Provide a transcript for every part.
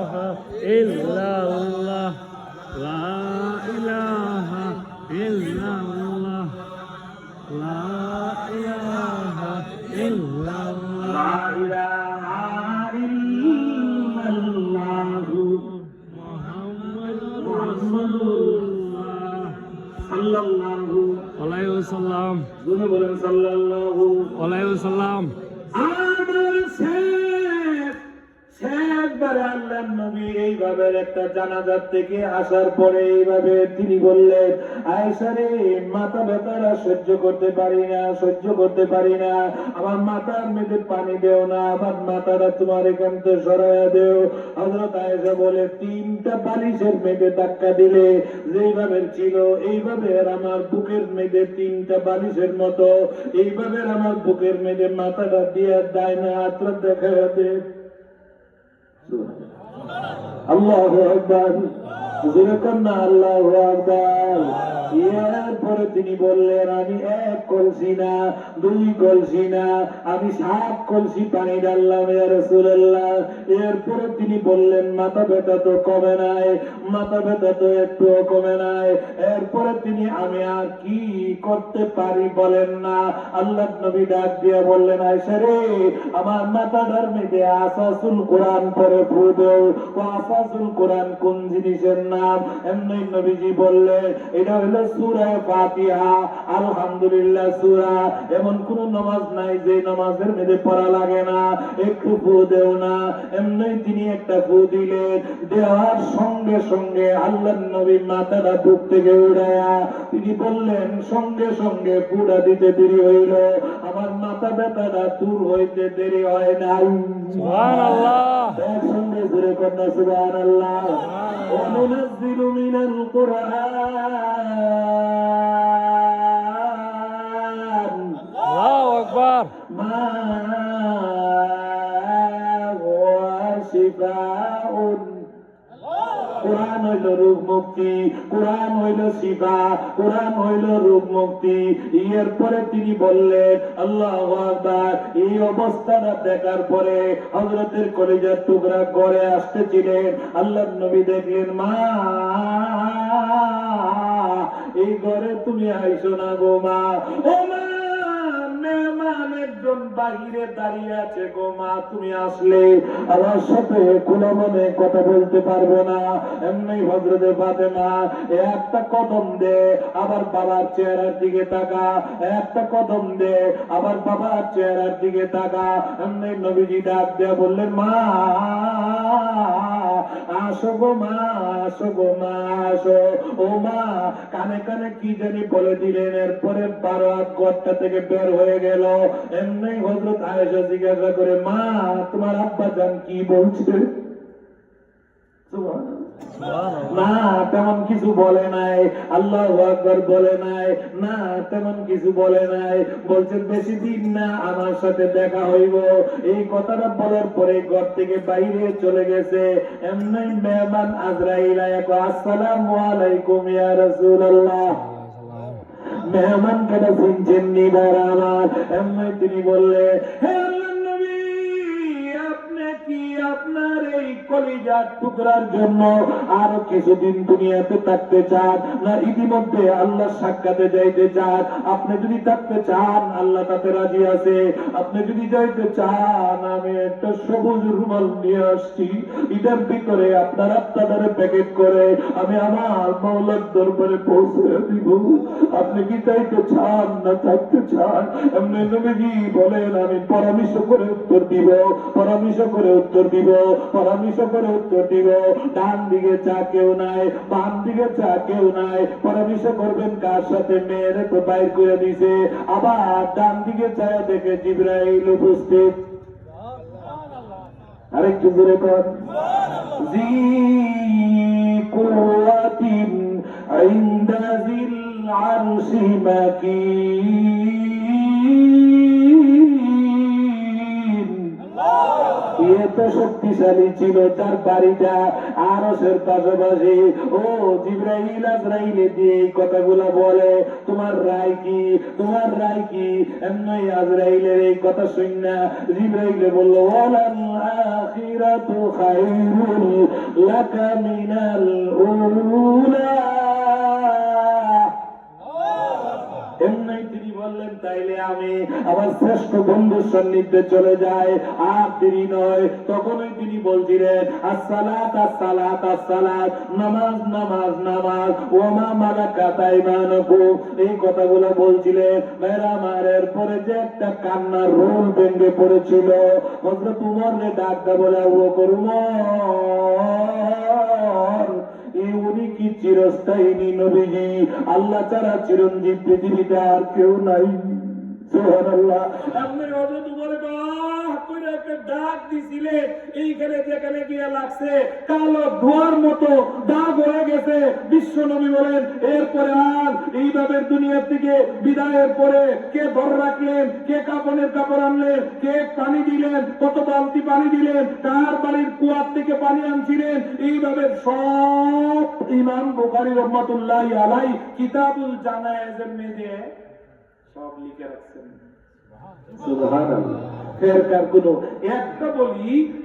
ইলাহা ইল্লাল্লাহ লা ইলাহা ইল্লাল্লাহ লা ইলাহা ইল্লাল্লাহ লা ইলাহা ইল্লাল্লাহু মুহাম্মাদুর সাল্লাল্লাহু আলাইহি ওয়াসাল্লাম বলেন সাল্লাল্লাহু আলাইহি ওয়াসাল্লাম। আমার শেষবারে আল্লাহর নবী এইভাবে একটা জানাজার থেকে আসার পরে এইভাবে তিনি বললেন, আয়েশা রে, মাথা ব্যথাটা সহ্য করতে পারি না, আমার মাথার মধ্যে পানি দেও না, আমার মাথাটা তোমার এখান থেকে সরাইয়া দেও। হযরত আয়েশা বলে, 3টা বালিশের মধ্যে ধাক্কা দিলে যেইভাবে ছিল এইভাবে আমার বুকের মধ্যে 3টা বালিশের মতো এইভাবে আমার বুকের মধ্যে মাথাটা দিয়ে দেয় না, হাতটা দেখা দে। আল্লাহু আকবার, যেরকম না আল্লাহু আকবার। এরপরে তিনি বললেন, আমি 1 কলসি না, 2 কলসি না, আমি 7 কলসি পানি ঢাললাম ইয়া রাসূলুল্লাহ। এরপরে তিনি বললেন, মাথা ব্যথা তো কমে নাই, মাথা ব্যথা তো একটুও কমে নাই। এরপরে তিনি, আমি আর কি করতে পারি বলেন না। আল্লাহর নবী ডাক দিয়ে বললেন, আয়েশা রে, আমার মাথাটার মধ্যে আসাসুল কোরআন পড়ে ফু দেও। আসাসুল কোরআন কোন জিনিসের নাম? এমনি নবীজি বললেন, এটা হলো সূরা ফাতিহা। আলহামদুলিল্লাহ সূরা, এমন কোন নামাজ নাই যে নামাজের মধ্যে পড়া লাগে না, একটু ফু দেও না। এমনি তিনি একটা ফু দিলেন, দেওয়ার সঙ্গে সঙ্গে আল্লাহর নবী মাথাটা বুক থেকে উড়ায়া তিনি বললেন, সঙ্গে সঙ্গে ফুটা দিতে দেরি হইল, আমার মাথা ব্যথাটা দূর হইতে দেরি হয় না। সুবহানাল্লাহ, এর সঙ্গে জোরে কন্যা সুবহানাল্লাহ। ওয়া নুনাজ্জিলু মিনাল কুরআন, আল্লাহু আকবার, মা হুয়া শিফাউন। কোরআন হইল রোগ মুক্তি, কোরআন হইল শিফা, কোরআন হইল রোগ মুক্তি। এরপরে তিনি বললেন, আল্লাহু আকবার। এই অবস্থাটা দেখার পরে হযরতের কলিজার টুকরা ঘরে আসতেছিলেন। আল্লাহর নবী দেখলেন, মা, এই ঘরে তুমি আইসো না গো মা। ও মা, মেহমান একজন বাহিরে দাঁড়িয়ে আছে গো মা, তুমি আসলে আমার সাথে খোলা মনে কথা বলতে পারবো না। এমনি হযরতে ফাতেমা একটা কদম দে, আবার বাবার চেহারার দিকে তাকা, একটা কদম দে, আবার বাবার চেহারার দিকে তাকা। এমনি নবীজি ডাক দেয়া বললেন, মা, আসো গো মা, আসো গো মা, আসো। ও মা, কানে কানে কি জানি বলে দিলেন। এরপরে 12 হাত ঘরটা থেকে বের হয়ে গেল। এমনি হযরত আয়েশা জিজ্ঞাসা করে, মা, তোমার আব্বা জান কি বলছে? না, তেমন কিছু বলে নাই। আল্লাহু আকবার বলে নাই, না তেমন কিছু বলে নাই। বলছেন, বেশি দিন না আমার সাথে দেখা হইব। এই কথাটা বলার পরে ঘর থেকে বাইরে চলে গেছে। এমনি মেহমান আজরাইল আয়া, আসসালামু আলাইকুম ইয়া রাসূলুল্লাহ। মেহমান কেটা শুনছেন নিবার আমার। এমনি তিনি বললে, হে আল্লাহর নবী, আপনি কি আপনার এই কলিজার টুকরার জন্য আরো কিছুদিন দুনিয়াতে থাকতে চান, না ইতিমধ্যে আল্লাহর সাক্ষাতে যাইতে চান? আপনি যদি থাকতে চান, আল্লাহ তাতে রাজি আছে। আপনি যদি যাইতে চান, আমি একটা সবুজ রুমাল নিয়ে আসছি, এটার ভিতরে আপনার আত্মাটারে প্যাকেট করে আমি আমার মাওলার দরবারে পৌঁছে দিব। আপনি কি চাইতে চান না থাকতে চান? এমনি নবীজি বলেন, আমি পরামর্শ করে উত্তর দিব, পরামর্শ করে উত্তর দিব, পরামর্শ করে উত্তর দিব। ডান দিকে চা কেউ নাই, বাম দিকে চা কেউ নাই। পরামর্শ করবেন কার সাথে? মেয়েরে তো বাইর করে দিছে। আবার ডান দিকে চা দেখে জিবরাইল উপস্থিত। আরেকটু জোরে কর, জি কুওয়াতিন ইনদা যিল আরশি মাকিন। ये तो शक्ति শক্তিশালী ছিল, যার বাড়িটা আরশের পাশাপাশি। ও জিবরাইল আজরাইলে দিয়ে এই কথাগুলা বলে, তোমার রায় কি, তোমার রায় কি? এমনি আজরাইলের এই কথা শুননা জিবরাইলে বলল, ওয়ালাল আখিরাতু খায়রুল লাকা মিনাল উলা। এমনি তিনি বললেন, তাইলে আমি আমার শ্রেষ্ঠ বন্ধুর সান্নিধ্যে চলে যাই। আর তিনি নয়, তখনই তিনি বলছিলেন, আসসালাত আসসালাত আসসালাত, নামাজ নামাজ নামাজ, ওমা মালাকাত আইমানুকুম, এই কথাগুলো বলছিলেন। মেরামারের পরে যে একটা কান্নার রোল ভেঙে পড়েছিল, হযরত উমরকে ডাকতে বলে, ও উমর, উনি কি চিরস্থায়ী নবীজি? আল্লাহ ছাড়া চিরঞ্জীব পৃথিবীতে আর কেউ নাই। সুবহানাল্লাহ। আপনি হযরত উমর বাহ করে একটা ডাক দিছিলেন, এইখানে যেখানে গিয়ে লাগছে কালো ধোঁয়ার মতো দাগ হয়ে গেছে। বিশ্ব নবী বলেন, এরপরে আর এইভাবে দুনিয়া থেকে বিদায়ের পরে কে ধরে রাখলেন, কে কাপড়ের কাপড় আনলেন, কে পানি দিলেন, কত বালতি পানি দিলেন, কার বাড়ির কুয়ার থেকে পানি আনছিলেন, এইভাবে সব ইমাম বুখারী রাহমাতুল্লাহি আলাইহি কিতাবুল জানায়েজের মেঝে সব লিখে রাখছেন। সুবহানাল্লাহ। ফেরকার কোনো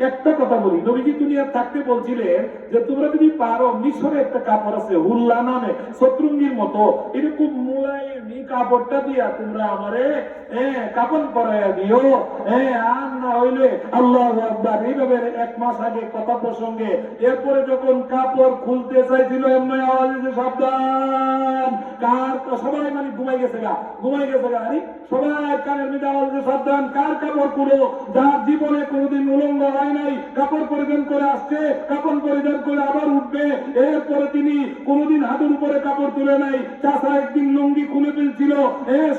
একটা কথা বলি, নবীজি দুনিয়া থাকতে বলছিলেন যে তোমরা যদি পারো, মিশরে একটা কাপড় আছে হুল্লা নামে, শত্রুঙ্গির মতো, এরকম মুলায়ম এই কাপড়টা দিয়া তোমরা আমারে কাপড় পরাইয়া দিও। আর না হইলে আল্লাহু আকবার। এইভাবে এক মাস আগে কথা প্রসঙ্গে, এরপরে যখন কাপড় খুলতে চাইছিল, এমনি আওয়াজ এসে সাবধান, কার, সবাই মানে ঘুমাই গেছে গা। আরে সবাই কানের মধ্যে আওয়াজ এসে সাবধান, কার কাপড় খুলো, যার জীবনে কোনোদিন উলঙ্গ হয় নাই, কাপড় পরিধান করে আসছে, কাপড় পরিধান করে আবার উঠবে। এরপরে তিনি কোনোদিন হাতের উপরে কাপড় তুলে নাই। চাষা একদিন লুঙ্গি খুলে ফেলছিল।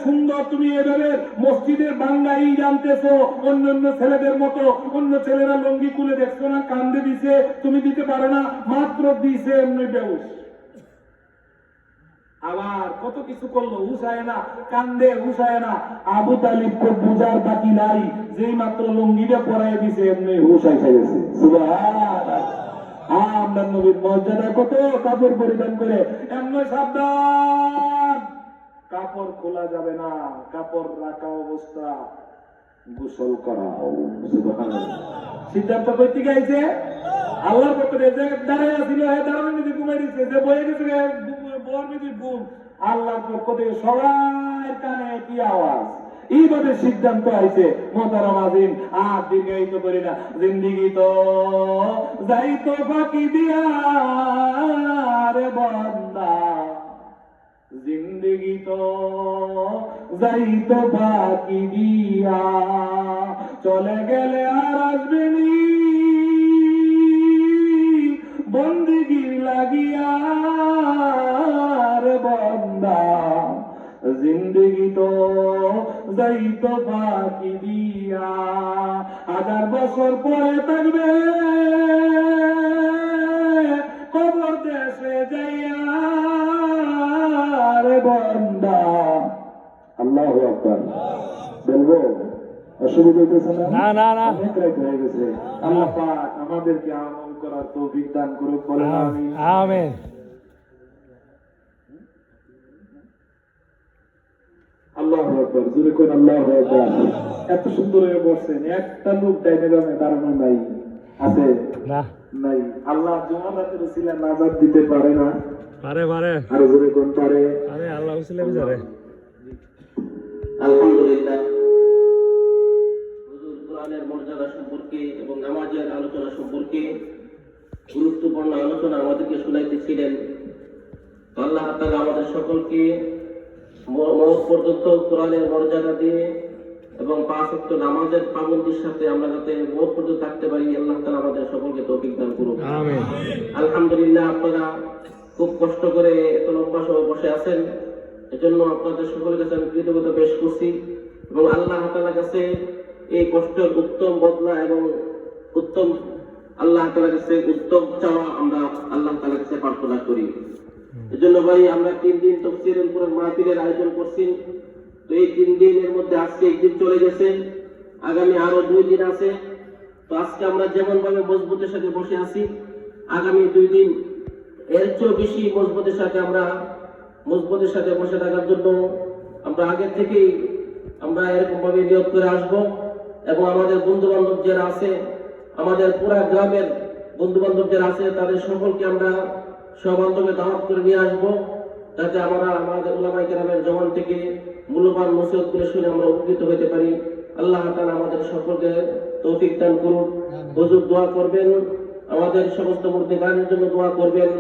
সুন্দর, তুমি এভাবে মসজিদের বাংলাই জানতেছো, অন্য ছেলেদের মতো। অন্য ছেলেরা লুঙ্গি খুলে দেখছো না, কান্দে দিছে, তুমি দিতে পারো না, মাত্র দিছে এমনি বেউস। আবার কত কিছু করলো, হুসায় না, কান্দে হুসায় না। আবু তালিবকে বুঝার বাকি নাই, যেই মাত্র লুঙ্গিটা পরাই দিছে এমনি হুসাই খাই গেছে। সুবহানাল্লাহ। আমরা নবীর মর্যাদা কত, কাপড় পরিধান করে। এমনি সাবধান, কাপড় খোলা যাবে না, কাপড় রাখা অবস্থা গোসল করাও। সুবহানাল্লাহ। সিদ্ধান্ত কইতে গাইছে আল্লাহর পক্ষ থেকে। যে দাঁড়ায় ছিল, দাঁড়ানো নিজে ঘুমাই দিচ্ছে, যে বয়ে গেছে বর নিজে ঘুম। আল্লাহর পক্ষ থেকে সবার কানে কি আওয়াজ, এইভাবে সিদ্ধান্ত হয়েছে। মোহতারাম আযীম, আর দীর্ঘায়িত করি না, জিন্দেগি তো যাইতো ফাঁকি দিয়া রে বান্দা, জিন্দেগি তো যাইতো ফাঁকি দিয়া, চলে গেলে আর আসবে নি বন্দেগি লাগিয়া রে বান্দা, জিন্দেগি তো যাইতো ফাঁকি দিয়া। 1000 বছর পরে থাকবে কবর দেশে যাইয়া রে বান্দা। আল্লাহু আকবার। বলবো অসুবিধা হইতেছে না? না, অনেক রাত হয়ে গেছে। আল্লাহ পাক আমাদেরকে আমল করার তৌফিক দান করুক, বলেন আমিন। আমিন। আল্লাহু আকবার, জোরে কোন আল্লাহু আকবার। এত সুন্দর হয়ে বসছেন, একটা লোক ডাইনে বামে দাঁড়ানো নাই, আছে না, নাই। আল্লাহ জুমাদাতের উসিলা নাজাত দিতে পারে না? পারে। আর জোরে কোন পারে? আরে আল্লাহ উসিলা বিচারে। আলহামদুলিল্লাহ, হুজুর কোরআনের মর্যাদা সম্পর্কে এবং নামাজের আলোচনা সম্পর্কে গুরুত্বপূর্ণ আলোচনা আমাদেরকে শুনাইতেছিলেন। আল্লাহ তাআলা আমাদের সকলকে মওত পর্যন্ত কোরআনের মর্যাদা দিয়ে এবং 5 ওয়াক্ত নামাজের পাবন্দির সাথে আমরা যাতে মওত পর্যন্ত থাকতে পারি, আল্লাহ তাআলা আমাদের সকলকে তৌফিক দান করুন। আমিন। আলহামদুলিল্লাহ, আপনারা খুব কষ্ট করে এত লম্বা সময় বসে আছেন, এজন্য আপনাদের সকলের কাছে আমি কৃতজ্ঞতা পেশ করছি এবং আল্লাহ তাআলার কাছে এই কষ্টের উত্তম বদলা এবং উত্তম আল্লাহ তাআলার কাছে উত্তম চাওয়া আমরা আল্লাহ তাআলার কাছে প্রার্থনা করি। এজন্য ভাই, আমরা 3 দিন তাফসীরের উপর মাহফিলের আয়োজন করছি। তো এই 3 দিনের মধ্যে আজকে একদিন চলে গেছে, আগামী আরো 2 দিন আছে। তো আজকে আমরা যেমন ভাবে মজবুতের সাথে বসে আছি, আগামী 2 দিন এর চেয়েও বেশি মজবুতের সাথে বসে থাকার জন্য আমরা আগে থেকেই আমরা এরকম ভাবে নিয়োগ করে আসব। এবং আমাদের বন্ধু বান্ধব যারা আছে, আমাদের পুরা গ্রামের বন্ধু বান্ধব যারা আছে, তাদের সকলকে আমরা সবান্ধবে দাওয়াত করে নিয়ে আসবো, যাতে আমরা আমাদের উলামায়ে কেরামের জবান থেকে মূল্যবান নসিহতগুলো শুনে আমরা উপকৃত হতে পারি। আল্লাহ তাআলা আমাদের সকলকে তৌফিক দান করুন। হুজুর দোয়া করবেন, আমাদের সমস্ত মুর্দিগানের জন্য দোয়া করবেন।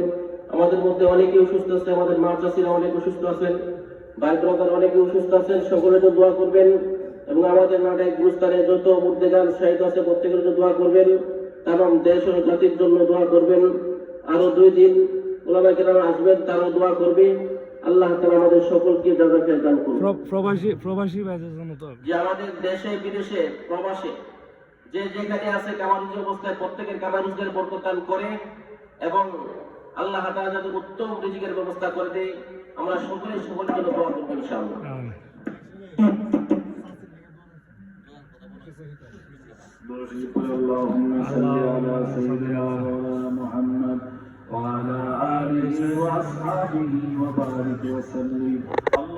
আমাদের মধ্যে অনেকে অসুস্থ আছে, আমাদের মা চাষিরা অনেক অসুস্থ আছেন, ভাই ব্রাদার অনেকে অসুস্থ আছেন, সকলের জন্য দোয়া করবেন। এবং আমাদের নাটক গুরুস্থানে যত মুর্দিগান শহীদ আছে প্রত্যেকের জন্য দোয়া করবেন। তামাম দেশ ও জাতির জন্য দোয়া করবেন। আরো 2 দিন উলামায়ে কেরাম আসবেন, তারাও দোয়া করবে। আল্লাহ তাআলা আমাদের সকলকে জাযাকাত দান করুন। প্রবাসী ভাইদের জন্য তো যে আমাদের দেশে বিদেশে প্রবাসে যে যেখানে আছে কামারুজের অবস্থায় প্রত্যেকের কামারুজের বরকত দান করে এবং আল্লাহ তাআলা যাতে উত্তম রিজিকের ব্যবস্থা করে দেয়, আমরা সকলের জন্য দোয়া করব ইনশাআল্লাহ। اللهم صل على سيدنا محمد وعلى آله وأصحابه وبارك وسلم.